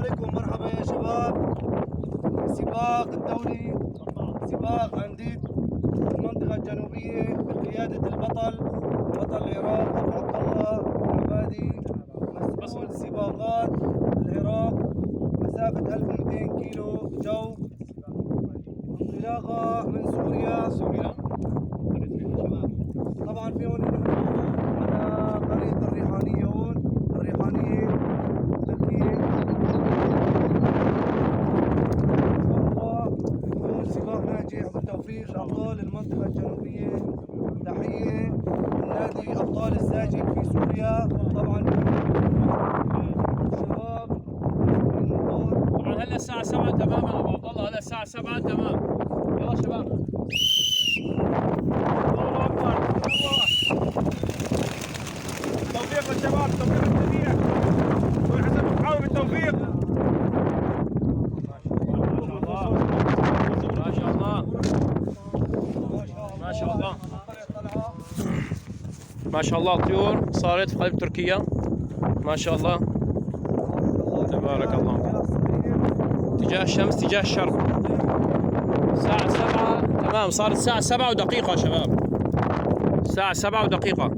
عليكم، مرحبا يا شباب. سباق الدولي، سباق أندية المنطقة الجنوبية بقيادة البطل العراق أبو عبد الله العبادي، مسؤول سباقات العراق، مسافة 1200 كيلو جو، انطلاقة من سوريا. طبعا في هون على قرية الريحانية، هون الريحانية تركيا. يكون سباق ناجح بالتوفيق لأبطال المنطقة الجنوبية. تحية لنادي أبطال الزاجل في سوريا. طبعا الشباب طبعا هلا الساعة 7 تماما ابو عبد الله، هلا الساعة 7 تمام. يلا شباب. الله اكبر، الله. توفيق للشباب، توفيق للجميع. كل حسب محاول بالتوفيق. ما شاء الله. ما شاء الله. ما شاء الله الطيور صارت في قلب تركيا. ما شاء الله. تبارك الله. اتجاه الشمس، اتجاه الشرق. الساعة 7 تمام، صارت الساعة 7 ودقيقة شباب. الساعة 7 ودقيقة.